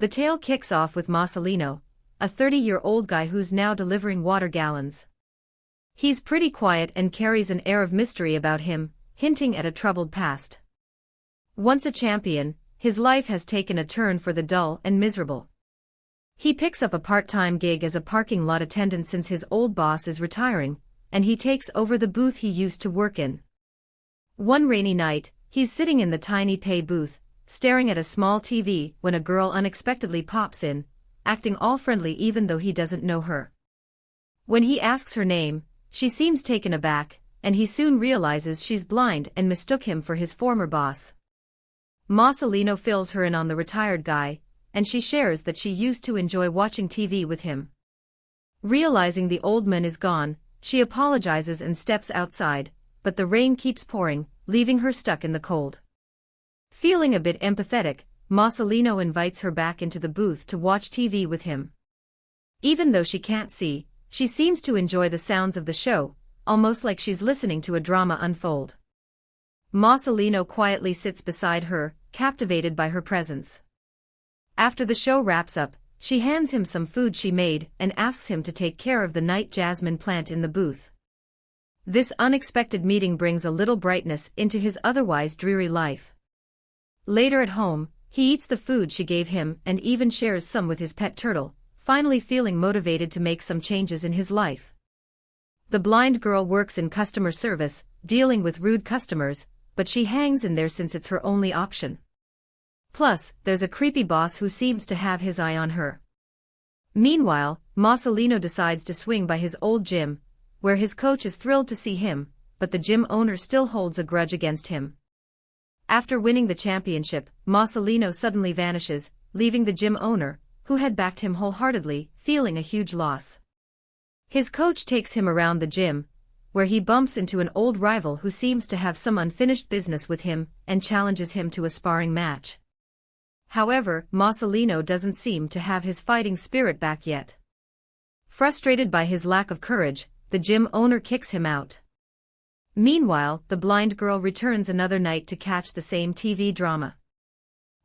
The tale kicks off with Marcelino, a 30-year-old guy who's now delivering water gallons. He's pretty quiet and carries an air of mystery about him, hinting at a troubled past. Once a champion, his life has taken a turn for the dull and miserable. He picks up a part-time gig as a parking lot attendant since his old boss is retiring, and he takes over the booth he used to work in. One rainy night, he's sitting in the tiny pay booth, staring at a small TV when a girl unexpectedly pops in, acting all friendly even though he doesn't know her. When he asks her name, she seems taken aback, and he soon realizes she's blind and mistook him for his former boss. Marcelino fills her in on the retired guy, and she shares that she used to enjoy watching TV with him. Realizing the old man is gone, she apologizes and steps outside, but the rain keeps pouring, leaving her stuck in the cold. Feeling a bit empathetic, Marcelino invites her back into the booth to watch TV with him. Even though she can't see, she seems to enjoy the sounds of the show, almost like she's listening to a drama unfold. Marcelino quietly sits beside her, captivated by her presence. After the show wraps up, she hands him some food she made and asks him to take care of the night jasmine plant in the booth. This unexpected meeting brings a little brightness into his otherwise dreary life. Later at home, he eats the food she gave him and even shares some with his pet turtle, finally feeling motivated to make some changes in his life. The blind girl works in customer service, dealing with rude customers, but she hangs in there since it's her only option. Plus, there's a creepy boss who seems to have his eye on her. Meanwhile, Marcelino decides to swing by his old gym, where his coach is thrilled to see him, but the gym owner still holds a grudge against him. After winning the championship, Marcelino suddenly vanishes, leaving the gym owner, who had backed him wholeheartedly, feeling a huge loss. His coach takes him around the gym, where he bumps into an old rival who seems to have some unfinished business with him and challenges him to a sparring match. However, Marcelino doesn't seem to have his fighting spirit back yet. Frustrated by his lack of courage, the gym owner kicks him out. Meanwhile, the blind girl returns another night to catch the same TV drama.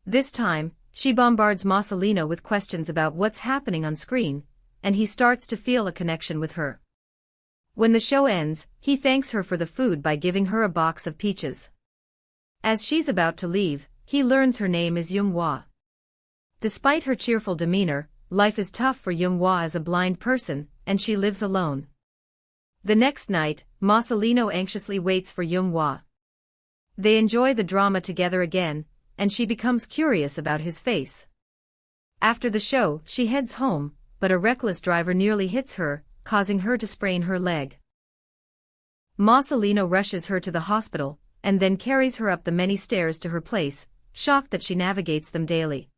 This time, she bombards Marcelino with questions about what's happening on screen, and he starts to feel a connection with her. When the show ends, he thanks her for the food by giving her a box of peaches. As she's about to leave, he learns her name is Yunga. Despite her cheerful demeanor, life is tough for Yunga as a blind person, and she lives alone. The next night, Marcelino anxiously waits for Yunga. They enjoy the drama together again, and she becomes curious about his face. After the show, she heads home, but a reckless driver nearly hits her, causing her to sprain her leg. Marcelino rushes her to the hospital, and then carries her up the many stairs to her place, shocked that she navigates them daily.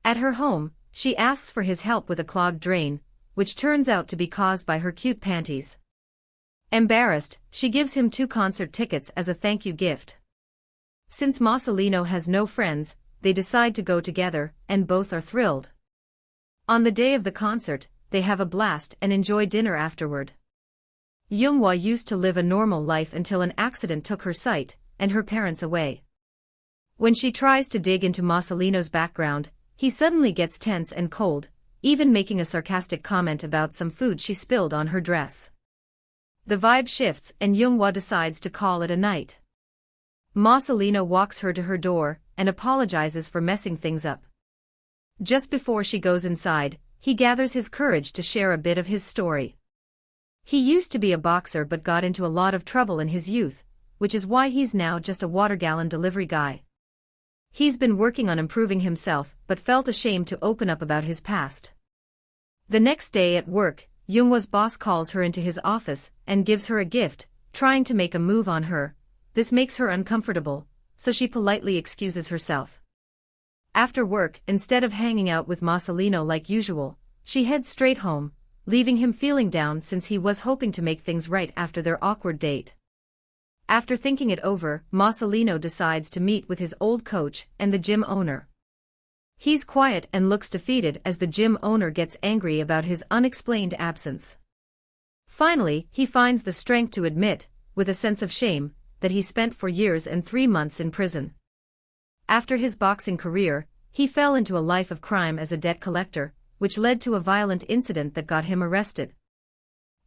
At her home, she asks for his help with a clogged drain, which turns out to be caused by her cute panties. Embarrassed, she gives him 2 concert tickets as a thank you gift. Since Marcelino has no friends, they decide to go together, and both are thrilled. On the day of the concert, they have a blast and enjoy dinner afterward. Yunga used to live a normal life until an accident took her sight and her parents away. When she tries to dig into Marcelino's background, he suddenly gets tense and cold, even making a sarcastic comment about some food she spilled on her dress. The vibe shifts and Yunga decides to call it a night. Marcelino walks her to her door and apologizes for messing things up. Just before she goes inside, he gathers his courage to share a bit of his story. He used to be a boxer but got into a lot of trouble in his youth, which is why he's now just a water gallon delivery guy. He's been working on improving himself but felt ashamed to open up about his past. The next day at work, Yunga's boss calls her into his office and gives her a gift, trying to make a move on her. This makes her uncomfortable, so she politely excuses herself. After work, instead of hanging out with Marcelino like usual, she heads straight home, leaving him feeling down since he was hoping to make things right after their awkward date. After thinking it over, Marcelino decides to meet with his old coach and the gym owner. He's quiet and looks defeated as the gym owner gets angry about his unexplained absence. Finally, he finds the strength to admit, with a sense of shame, that he spent 4 years and 3 months in prison. After his boxing career, he fell into a life of crime as a debt collector, which led to a violent incident that got him arrested.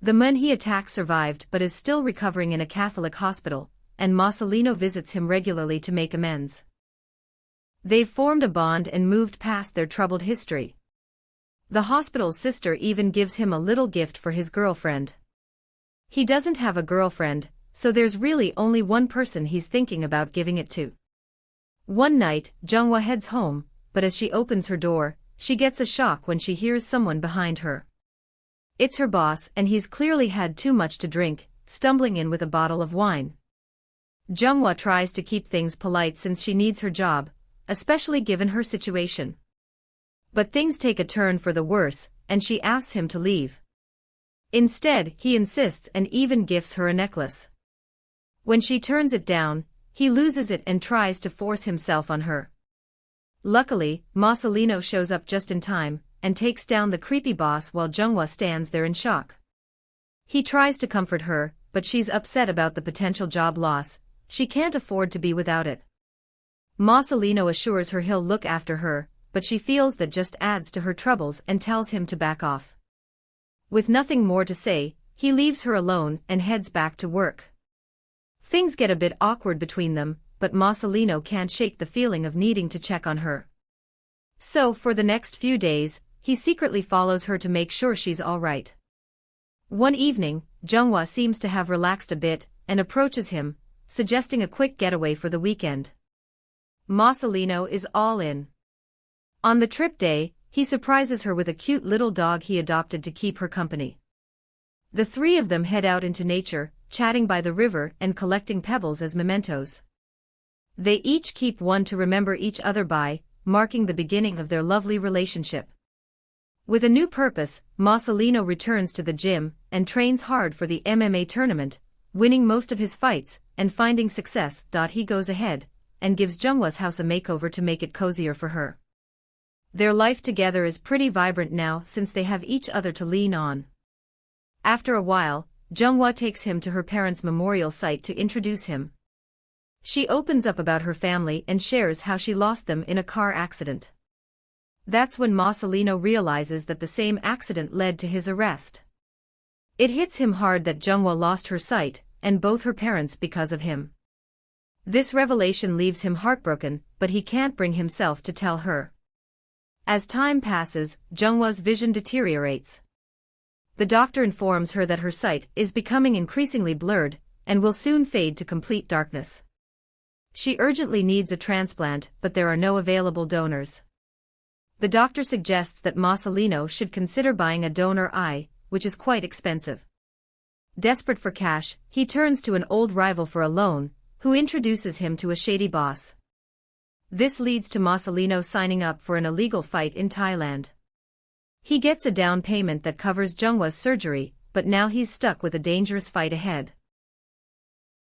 The man he attacked survived but is still recovering in a Catholic hospital, and Marcelino visits him regularly to make amends. They've formed a bond and moved past their troubled history. The hospital's sister even gives him a little gift for his girlfriend. He doesn't have a girlfriend, so there's really only one person he's thinking about giving it to. One night, Yunga heads home, but as she opens her door, she gets a shock when she hears someone behind her. It's her boss, and he's clearly had too much to drink, stumbling in with a bottle of wine. Yunga tries to keep things polite since she needs her job, especially given her situation. But things take a turn for the worse, and she asks him to leave. Instead, he insists and even gifts her a necklace. When she turns it down, he loses it and tries to force himself on her. Luckily, Marcelino shows up just in time, and takes down the creepy boss while Yunga stands there in shock. He tries to comfort her, but she's upset about the potential job loss. She can't afford to be without it. Marcelino assures her he'll look after her, but she feels that just adds to her troubles and tells him to back off. With nothing more to say, he leaves her alone and heads back to work. Things get a bit awkward between them, but Marcelino can't shake the feeling of needing to check on her. So for the next few days, he secretly follows her to make sure she's all right. One evening, Yunga seems to have relaxed a bit, and approaches him, suggesting a quick getaway for the weekend. Marcelino is all in. On the trip day, he surprises her with a cute little dog he adopted to keep her company. The three of them head out into nature, chatting by the river and collecting pebbles as mementos. They each keep one to remember each other by, marking the beginning of their lovely relationship. With a new purpose, Marcelino returns to the gym and trains hard for the MMA tournament, winning most of his fights and finding success. He goes ahead and gives Yunga's house a makeover to make it cozier for her. Their life together is pretty vibrant now since they have each other to lean on. After a while, Yunga takes him to her parents' memorial site to introduce him. She opens up about her family and shares how she lost them in a car accident. That's when Marcelino realizes that the same accident led to his arrest. It hits him hard that Yunga lost her sight, and both her parents because of him. This revelation leaves him heartbroken, but he can't bring himself to tell her. As time passes, Yunga's vision deteriorates. The doctor informs her that her sight is becoming increasingly blurred, and will soon fade to complete darkness. She urgently needs a transplant, but there are no available donors. The doctor suggests that Marcelino should consider buying a donor eye, which is quite expensive. Desperate for cash, he turns to an old rival for a loan, who introduces him to a shady boss. This leads to Marcelino signing up for an illegal fight in Thailand. He gets a down payment that covers Yunga's surgery, but now he's stuck with a dangerous fight ahead.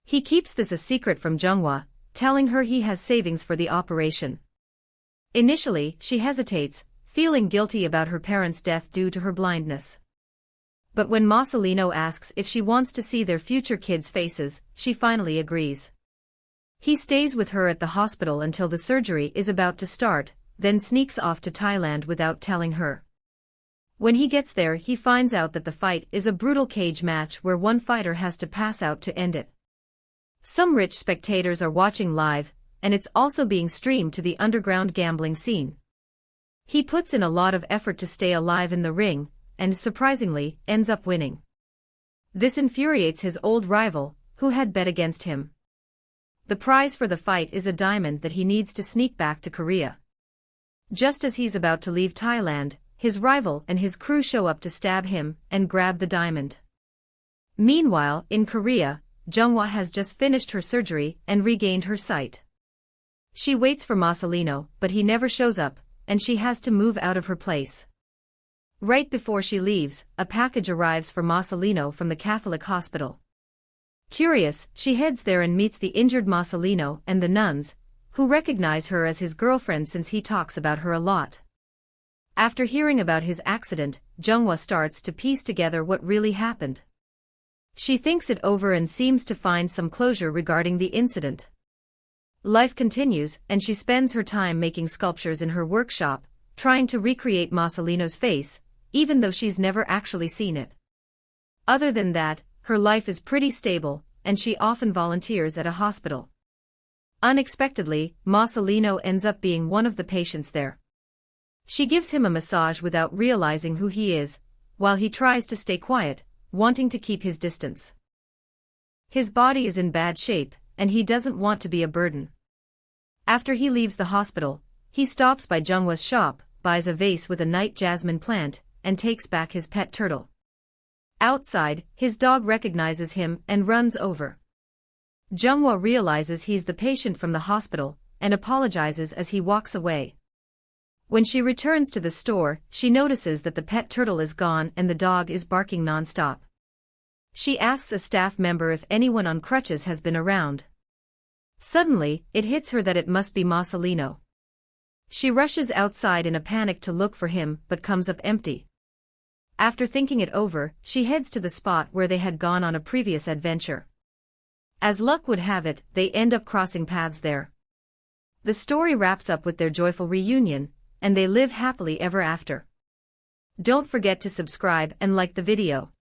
He keeps this a secret from Yunga, telling her he has savings for the operation. Initially, she hesitates, feeling guilty about her parents' death due to her blindness. But when Marcelino asks if she wants to see their future kids' faces, she finally agrees. He stays with her at the hospital until the surgery is about to start, then sneaks off to Thailand without telling her. When he gets there, he finds out that the fight is a brutal cage match where one fighter has to pass out to end it. Some rich spectators are watching live, and it's also being streamed to the underground gambling scene. He puts in a lot of effort to stay alive in the ring, and surprisingly, ends up winning. This infuriates his old rival, who had bet against him. The prize for the fight is a diamond that he needs to sneak back to Korea. Just as he's about to leave Thailand, his rival and his crew show up to stab him and grab the diamond. Meanwhile, in Korea, Yunga has just finished her surgery and regained her sight. She waits for Marcelino, but he never shows up, and she has to move out of her place. Right before she leaves, a package arrives for Marcelino from the Catholic hospital. Curious, she heads there and meets the injured Marcelino and the nuns, who recognize her as his girlfriend since he talks about her a lot. After hearing about his accident, Yunga starts to piece together what really happened. She thinks it over and seems to find some closure regarding the incident. Life continues, and she spends her time making sculptures in her workshop, trying to recreate Marcelino's face, even though she's never actually seen it. Other than that, her life is pretty stable, and she often volunteers at a hospital. Unexpectedly, Marcelino ends up being one of the patients there. She gives him a massage without realizing who he is, while he tries to stay quiet, wanting to keep his distance. His body is in bad shape, and he doesn't want to be a burden. After he leaves the hospital, he stops by Yunga's shop, buys a vase with a night jasmine plant, and takes back his pet turtle. Outside, his dog recognizes him and runs over. Yunga realizes he's the patient from the hospital, and apologizes as he walks away. When she returns to the store, she notices that the pet turtle is gone and the dog is barking non-stop. She asks a staff member if anyone on crutches has been around. Suddenly, it hits her that it must be Marcelino. She rushes outside in a panic to look for him but comes up empty. After thinking it over, she heads to the spot where they had gone on a previous adventure. As luck would have it, they end up crossing paths there. The story wraps up with their joyful reunion, and they live happily ever after. Don't forget to subscribe and like the video.